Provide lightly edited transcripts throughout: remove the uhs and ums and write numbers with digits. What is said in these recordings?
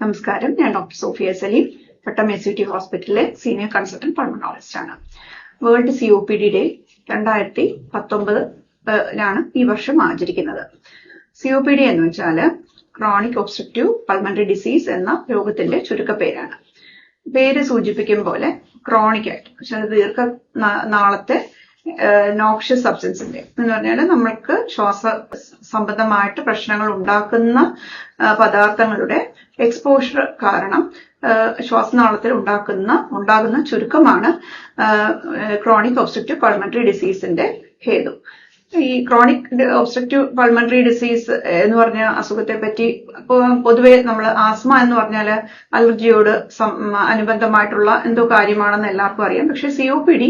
നമസ്കാരം, ഞാൻ doctor Sophia Saleem, പട്ടം SUT ഹോസ്പിറ്റലിലെ സീനിയർ കൺസൾട്ടന്റ് പൾമണോളജിസ്റ്റ് ആണ്. വേൾഡ് COPD ഡേ 2019 ഈ വർഷം ആചരിക്കുന്നത്. COPD എന്ന് വെച്ചാൽ ക്രോണിക് ഒബ്സ്ട്രക്റ്റീവ് പൾമണറി ഡിസീസ് എന്ന രോഗത്തിന്റെ ചുരുക്കപ്പേരാണ്. പേര് സൂചിപ്പിക്കും പോലെ ക്രോണിക് ആയിട്ട് ദീർഘനാളത്തെ നോക്ഷ്യസ് സബ്സ്റ്റൻസിന്റെ എന്ന് പറഞ്ഞാൽ നമ്മൾക്ക് ശ്വാസ സംബന്ധമായിട്ട് പ്രശ്നങ്ങൾ ഉണ്ടാക്കുന്ന പദാർത്ഥങ്ങളുടെ എക്സ്പോഷർ കാരണം ശ്വാസനാളത്തിൽ ഉണ്ടാകുന്ന ചുരുക്കമാണ് ക്രോണിക് ഒബ്സ്ട്രക്റ്റീവ് പൾമണറി ഡിസീസിന്റെ ഹേതു. ഈ ക്രോണിക് ഒബ്സ്ട്രക്റ്റീവ് പൾമണറി ഡിസീസ് എന്ന് പറഞ്ഞ അസുഖത്തെ പറ്റി പൊതുവെ നമ്മൾ ആസ്മ എന്ന് പറഞ്ഞാൽ അലർജിയോട് അനുബന്ധമായിട്ടുള്ള എന്തോ കാര്യമാണെന്ന് എല്ലാവർക്കും അറിയാം. പക്ഷെ COPD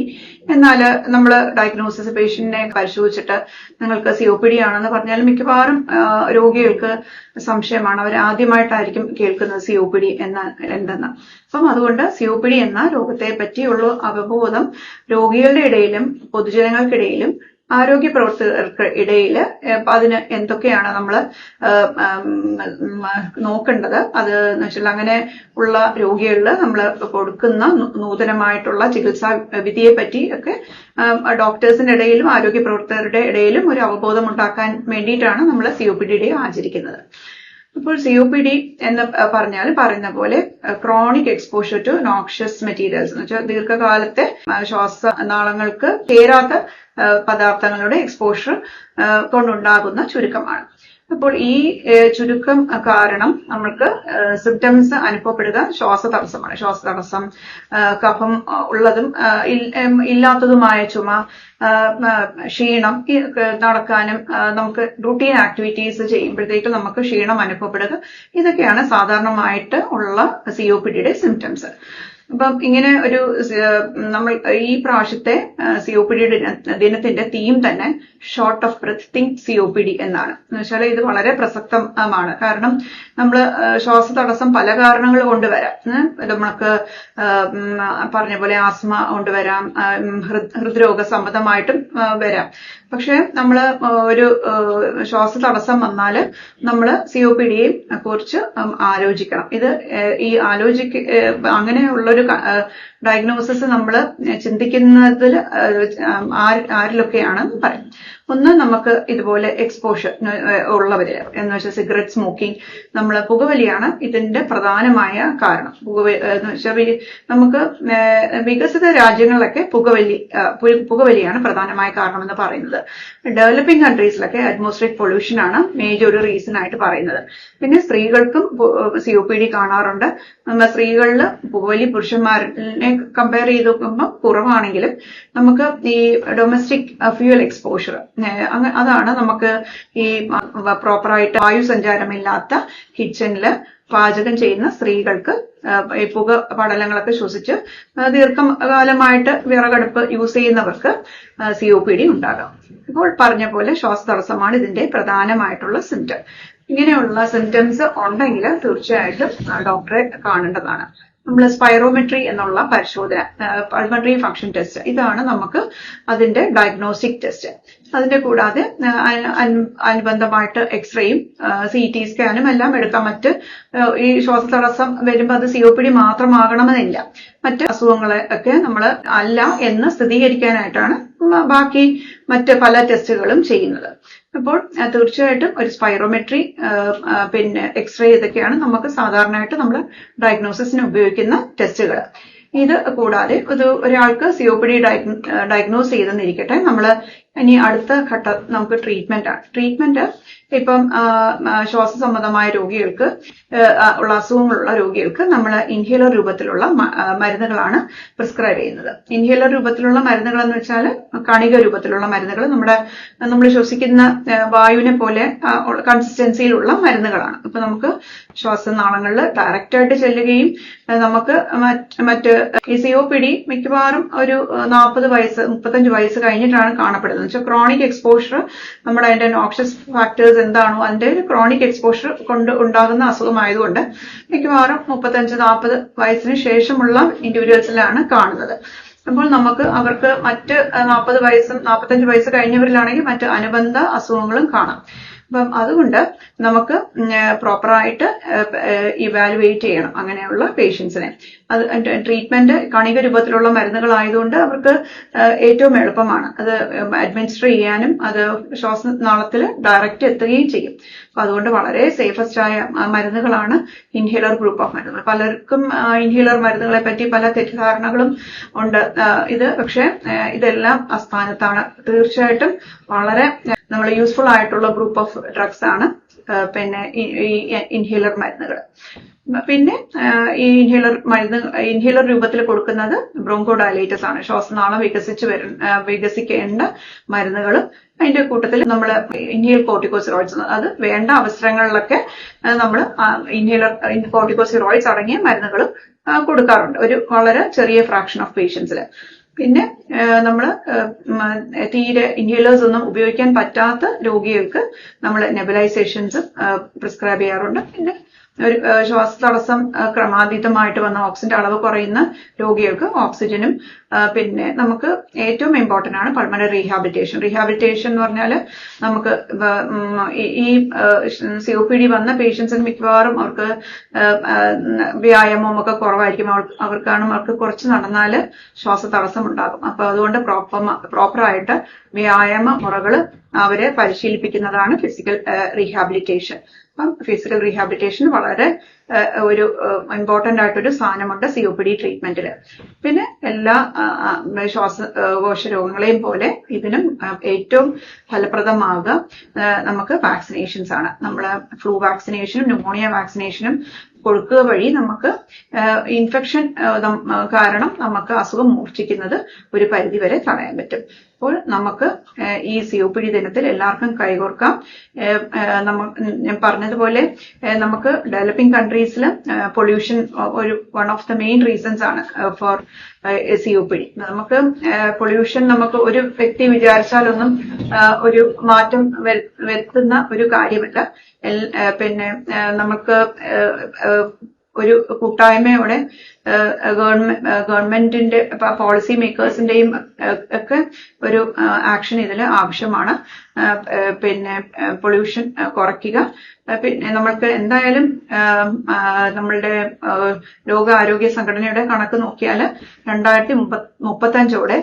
എന്നാൽ നമ്മൾ ഡയഗ്നോസിസ് പേഷ്യന്റിനെ പരിശോധിച്ചിട്ട് നിങ്ങൾക്ക് COPD ആണെന്ന് പറഞ്ഞാൽ മിക്കവാറും രോഗികൾക്ക് സംശയമാണ്. അവർ ആദ്യമായിട്ടായിരിക്കും കേൾക്കുന്നത് COPD എന്തെന്ന്. അപ്പം അതുകൊണ്ട് COPD എന്ന രോഗത്തെ പറ്റിയുള്ള അവബോധം രോഗികളുടെ ഇടയിലും പൊതുജനങ്ങൾക്കിടയിലും ആരോഗ്യ പ്രവർത്തകർക്ക് ഇടയിൽ അതിന് എന്തൊക്കെയാണ് നമ്മൾ നോക്കേണ്ടത്, അത് എന്ന് വെച്ചാൽ അങ്ങനെ ഉള്ള രോഗികളിൽ നമ്മൾ കൊടുക്കുന്ന നൂതനമായിട്ടുള്ള ചികിത്സാ വിധിയെ പറ്റി ഒക്കെ ഡോക്ടേഴ്സിന്റെ ഇടയിലും ആരോഗ്യ പ്രവർത്തകരുടെ ഇടയിലും ഒരു അവബോധം ഉണ്ടാക്കാൻ വേണ്ടിയിട്ടാണ് നമ്മൾ COPD ഡേ ആചരിക്കുന്നത്. ഇപ്പോൾ COPD എന്ന് പറയുന്ന പോലെ chronic exposure to noxious materials എന്ന് വെച്ചാൽ ദീർഘകാലത്തെ ശ്വാസനാളങ്ങൾക്ക് ചേരാത്ത പദാർത്ഥങ്ങളുടെ എക്സ്പോഷർ കൊണ്ടുണ്ടാകുന്ന ചുരുക്കമാണ്. അപ്പോൾ ഈ ചുരുക്കം കാരണം നമ്മൾക്ക് സിംറ്റംസ് അനുഭവപ്പെടുക ശ്വാസതടസ്സമാണ്. ശ്വാസതടസ്സം, കഫം ഉള്ളതും ഇല്ലാത്തതുമായ ചുമ, ക്ഷീണം, നടക്കാനും നമുക്ക് റൂട്ടീൻ ആക്ടിവിറ്റീസ് ചെയ്യുമ്പോഴത്തേക്ക് നമുക്ക് ക്ഷീണം അനുഭവപ്പെടുക, ഇതൊക്കെയാണ് സാധാരണമായിട്ട് ഉള്ള COPDയുടെ സിംറ്റംസ്. അപ്പം ഇങ്ങനെ ഒരു നമ്മൾ ഈ പ്രാവശ്യത്തെ COPD ദിനത്തിന്റെ തീം തന്നെ short of breath think COPD എന്നാണ്. എന്ന് വെച്ചാൽ ഇത് വളരെ പ്രസക്തമാണ്. കാരണം നമ്മൾ ശ്വാസതടസ്സം പല കാരണങ്ങൾ കൊണ്ടുവരാം. നമുക്ക് പറഞ്ഞ പോലെ ആസ്മ കൊണ്ടുവരാം, ഹൃദ്രോഗ സംബന്ധമായിട്ടും വരാം. പക്ഷെ നമ്മൾ ഒരു ശ്വാസതടസ്സം വന്നാൽ നമ്മൾ COPDയെ കുറിച്ച് ആലോചിക്കണം. ഇത് ഈ അങ്ങനെയുള്ളൊരു ഡയഗ്നോസിസ് നമ്മൾ ചിന്തിക്കുന്നതിൽ ആരിലൊക്കെയാണെന്ന് പറയും. ഒന്ന്, നമുക്ക് ഇതുപോലെ എക്സ്പോഷർ ഉള്ളവര് എന്ന് വെച്ചാൽ സിഗരറ്റ് സ്മോക്കിംഗ്, നമ്മൾ പുകവലിയാണ് ഇതിന്റെ പ്രധാനമായ കാരണം. എന്ന് വെച്ചാൽ നമുക്ക് വികസിത രാജ്യങ്ങളിലൊക്കെ പുകവലിയാണ് പ്രധാനമായ കാരണം എന്ന് പറയുന്നത്. ഡെവലപ്പിംഗ് കൺട്രീസിലൊക്കെ അറ്റ്മോസ്ഫിയറിക് പൊല്യൂഷൻ ആണ് മേജർ ഒരു റീസൺ ആയിട്ട് പറയുന്നത്. പിന്നെ സ്ത്രീകൾക്കും COPD കാണാറുണ്ട്. നമ്മൾ സ്ത്രീകളിൽ പുകവലി പുരുഷന്മാരെ കമ്പയർ ചെയ്ത് നോക്കുമ്പോൾ കുറവാണെങ്കിലും നമുക്ക് ഈ ഡൊമസ്റ്റിക് ഫ്യൂവൽ എക്സ്പോഷർ അതാണ് നമുക്ക് ഈ പ്രോപ്പറായിട്ട് വായുസഞ്ചാരമില്ലാത്ത കിച്ചണില് പാചകം ചെയ്യുന്ന സ്ത്രീകൾക്ക് ഈ പുക പടലങ്ങളൊക്കെ ശ്വസിച്ച് ദീർഘകാലമായിട്ട് വിറകടുപ്പ് യൂസ് ചെയ്യുന്നവർക്ക് COPD ഉണ്ടാകാം. ഇപ്പോൾ പറഞ്ഞ പോലെ ശ്വാസതടസ്സമാണ് ഇതിന്റെ പ്രധാനമായിട്ടുള്ള സിംറ്റം. ഇങ്ങനെയുള്ള സിംറ്റംസ് ഉണ്ടെങ്കിൽ തീർച്ചയായിട്ടും ഡോക്ടറെ കാണേണ്ടതാണ്. നമ്മൾ സ്പൈറോമെട്രി എന്നുള്ള പരിശോധന, പൾമണറി ഫംഗ്ഷൻ ടെസ്റ്റ്, ഇതാണ് നമുക്ക് അതിന്റെ ഡയഗ്നോസ്റ്റിക് ടെസ്റ്റ്. അതിന്റെ കൂടാതെ അനുബന്ധമായിട്ട് എക്സ്റേയും CT സ്കാനും എല്ലാം എടുക്കാം. മറ്റ് ഈ ശ്വാസതടസ്സം വരുമ്പോൾ അത് COPD മാത്രമാകണമെന്നില്ല. മറ്റ് അസുഖങ്ങളെ ഒക്കെ നമ്മൾ അല്ല എന്ന് സ്ഥിരീകരിക്കാനായിട്ടാണ് ബാക്കി മറ്റ് പല ടെസ്റ്റുകളും ചെയ്യുന്നത്. അപ്പോൾ തീർച്ചയായിട്ടും ഒരു സ്പൈറോമെട്രി, പിന്നെ എക്സ്റേ, ഇതൊക്കെയാണ് നമുക്ക് സാധാരണയായിട്ട് നമ്മൾ ഡയഗ്നോസിസിന് ഉപയോഗിക്കുന്ന ടെസ്റ്റുകൾ. ഇത് കൂടാതെ ഒരാൾക്ക് COPD ഡയഗ്നോസ് ചെയ്തെന്നിരിക്കട്ടെ, നമ്മൾ ഇനി അടുത്ത ഘട്ടം നമുക്ക് ട്രീറ്റ്മെന്റ് ഇപ്പം ശ്വാസ സംബന്ധമായ രോഗികൾക്ക് ഉള്ള അസുഖങ്ങളുള്ള രോഗികൾക്ക് നമ്മൾ ഇൻഹേലർ രൂപത്തിലുള്ള മരുന്നുകളാണ് പ്രിസ്ക്രൈബ് ചെയ്യുന്നത്. ഇൻഹേലർ രൂപത്തിലുള്ള മരുന്നുകൾ എന്ന് വെച്ചാൽ കണിക രൂപത്തിലുള്ള മരുന്നുകൾ, നമ്മൾ ശ്വസിക്കുന്ന വായുവിനെ പോലെ കൺസിസ്റ്റൻസിയിലുള്ള മരുന്നുകളാണ്. അപ്പൊ നമുക്ക് ശ്വാസനാളങ്ങളിൽ ഡയറക്റ്റ് ആയിട്ട് ചെല്ലുകയും നമുക്ക് മറ്റ് ഈ COPD മിക്കവാറും ഒരു 35 വയസ്സ് കഴിഞ്ഞിട്ടാണ് കാണപ്പെടുന്നത്. ക്രോണിക് എക്സ്പോഷർ, നമ്മുടെ അതിന്റെ നോക്ഷ്യസ് ഫാക്ടേഴ്സ് എന്താണോ അതിന്റെ ഒരു ക്രോണിക് എക്സ്പോഷർ കൊണ്ട് ഉണ്ടാകുന്ന അസുഖമായതുകൊണ്ട് മിക്കവാറും 35-40 വയസ്സിന് ശേഷമുള്ള ഇൻഡിവിജ്വൽസിലാണ് കാണുന്നത്. അപ്പോൾ നമുക്ക് അവർക്ക് മറ്റ് 40 വയസ്സും 45 വയസ്സ് കഴിഞ്ഞവരിലാണെങ്കിൽ മറ്റ് അനുബന്ധ അസുഖങ്ങളും കാണാം. അപ്പം അതുകൊണ്ട് നമുക്ക് പ്രോപ്പറായിട്ട് ഇവാലുവേറ്റ് ചെയ്യണം അങ്ങനെയുള്ള പേഷ്യൻസിനെ. അത് ട്രീറ്റ്മെന്റ് കണിക രൂപത്തിലുള്ള മരുന്നുകളായതുകൊണ്ട് അവർക്ക് ഏറ്റവും എളുപ്പമാണ് അത് അഡ്മിനിസ്റ്റർ ചെയ്യാനും, അത് ശ്വാസനാളത്തിൽ ഡയറക്റ്റ് എത്തുകയും ചെയ്യും. അപ്പൊ അതുകൊണ്ട് വളരെ സേഫസ്റ്റ് ആയ മരുന്നുകളാണ് ഇൻഹേലർ ഗ്രൂപ്പ് ഓഫ് മരുന്നുകൾ. പലർക്കും ഇൻഹേലർ മരുന്നുകളെ പറ്റി പല തെറ്റിദ്ധാരണകളും ഉണ്ട്. പക്ഷെ ഇതെല്ലാം അസ്ഥാനത്താണ്. തീർച്ചയായിട്ടും വളരെ നമ്മൾ യൂസ്ഫുൾ ആയിട്ടുള്ള ഗ്രൂപ്പ് ഓഫ് ഡ്രഗ്സ് ആണ് പിന്നെ ഈ ഇൻഹേലർ മരുന്നുകൾ. പിന്നെ ഈ ഇൻഹേലർ രൂപത്തിൽ കൊടുക്കുന്നത് ബ്രോങ്കോ ഡയലേറ്റസ് ആണ്. ശ്വാസനാളം വികസിക്കേണ്ട മരുന്നുകളും അതിന്റെ കൂട്ടത്തിൽ നമ്മൾ ഇൻഹേൽ കോർട്ടിക്കോസ്റ്റെറോയിഡ്സ്, അത് വേണ്ട അവസരങ്ങളിലൊക്കെ നമ്മൾ ഇൻഹേലർ കോർട്ടിക്കോസ്റ്റെറോയിഡ്സ് അടങ്ങിയ മരുന്നുകളും കൊടുക്കാറുണ്ട് ഒരു വളരെ ചെറിയ ഫ്രാക്ഷൻ ഓഫ് പേഷ്യൻസിൽ. പിന്നെ നമ്മൾ തീരെ ഇൻഹേലേഴ്സ് ഒന്നും ഉപയോഗിക്കാൻ പറ്റാത്ത രോഗികൾക്ക് നമ്മൾ നെബുലൈസേഷൻസ് പ്രിസ്ക്രൈബ് ചെയ്യാറുണ്ട്. പിന്നെ ഒരു ശ്വാസതടസ്സം ക്രമാതീതമായിട്ട് വന്ന ഓക്സിജന്റെ അളവ് കുറയുന്ന രോഗികൾക്ക് ഓക്സിജനും, പിന്നെ നമുക്ക് ഏറ്റവും ഇമ്പോർട്ടന്റ് ആണ് പൾമണറി റീഹാബിലിറ്റേഷൻ എന്ന് പറഞ്ഞാൽ നമുക്ക് ഈ COPD വന്ന പേഷ്യൻസിന് മിക്കവാറും അവർക്ക് വ്യായാമവും ഒക്കെ കുറവായിരിക്കും. അവർക്ക് കുറച്ച് നടന്നാൽ ശ്വാസതടസ്സം ഉണ്ടാകും. അപ്പൊ അതുകൊണ്ട് പ്രോപ്പറായിട്ട് വ്യായാമ മുറകൾ അവരെ പരിശീലിപ്പിക്കുന്നതാണ് ഫിസിക്കൽ റീഹാബിലിറ്റേഷൻ. അപ്പം ഫിസിക്കൽ റീഹാബിലിറ്റേഷൻ വളരെ ഒരു ഇമ്പോർട്ടന്റ് ആയിട്ടൊരു സാധനമുണ്ട് COPD ട്രീറ്റ്മെന്റിൽ. പിന്നെ എല്ലാ ശ്വാസകോശ രോഗങ്ങളെയും പോലെ ഇതിനും ഏറ്റവും ഫലപ്രദമാകുക നമുക്ക് വാക്സിനേഷൻസ് ആണ്. നമ്മൾ ഫ്ലൂ വാക്സിനേഷനും ന്യൂമോണിയ വാക്സിനേഷനും കൊടുക്കുക വഴി നമുക്ക് ഇൻഫെക്ഷൻ കാരണം നമുക്ക് അസുഖം മൂർച്ഛിക്കുന്നത് ഒരു പരിധിവരെ തടയാൻ പറ്റും. അപ്പോൾ നമുക്ക് ഈ COPD ദിനത്തിൽ എല്ലാവർക്കും കൈകോർക്കാം. ഞാൻ പറഞ്ഞതുപോലെ നമുക്ക് ഡെവലപ്പിംഗ് കൺട്രീസിൽ പൊല്യൂഷൻ ഒരു one of the main reasons ആണ് ഫോർ COPD. നമുക്ക് പൊല്യൂഷൻ നമുക്ക് ഒരു വ്യക്തി വിചാരിച്ചാലൊന്നും ഒരു മാറ്റം വരുത്തുന്ന ഒരു കാര്യമല്ല. പിന്നെ നമുക്ക് ഒരു കൂട്ടായ്മയോടെ ഗവൺമെന്റിന്റെ പോളിസി മേക്കേഴ്സിന്റെയും ഒക്കെ ഒരു ആക്ഷൻ ഇതിൽ ആവശ്യമാണ്. പിന്നെ പൊല്യൂഷൻ കുറയ്ക്കുക. പിന്നെ നമ്മൾക്ക് എന്തായാലും നമ്മളുടെ ലോകാരോഗ്യ സംഘടനയുടെ കണക്ക് നോക്കിയാൽ 2035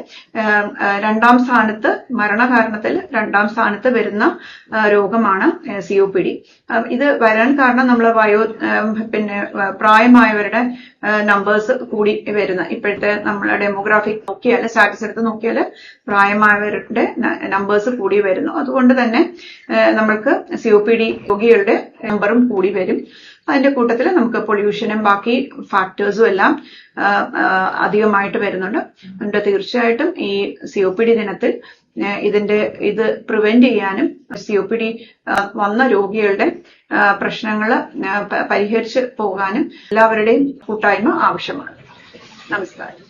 രണ്ടാം സ്ഥാനത്ത് മരണകാരണത്തിൽ രണ്ടാം സ്ഥാനത്ത് വരുന്ന രോഗമാണ് COPD. ഇത് വരാൻ കാരണം നമ്മൾ പിന്നെ പ്രായമായവരുടെ നമ്പേഴ്സ് കൂടി വരുന്ന ഇപ്പോഴത്തെ നമ്മളെ ഡെമോഗ്രാഫിക് നോക്കിയാൽ സ്റ്റാറ്റസ് എടുത്ത് നോക്കിയാൽ പ്രായമായവരുടെ നമ്പേഴ്സ് കൂടി വരുന്നു. അതുകൊണ്ട് തന്നെ നമ്മൾക്ക് COPD രോഗികളുടെ നമ്പറും കൂടി വരും. അതിന്റെ കൂട്ടത്തിൽ നമുക്ക് പൊല്യൂഷനും ബാക്കി ഫാക്ടേഴ്സും എല്ലാം അധികമായിട്ട് വരുന്നുണ്ട്. അതുകൊണ്ട് തീർച്ചയായിട്ടും ഈ COPD ദിനത്തിൽ ഇത് പ്രിവെന്റ് ചെയ്യാനും COPD വന്ന രോഗികളുടെ പ്രശ്നങ്ങൾ പരിഹരിച്ച് പോകാനും എല്ലാവരുടെയും കൂട്ടായ്മ ആവശ്യമാണ്. നമസ്കാരം.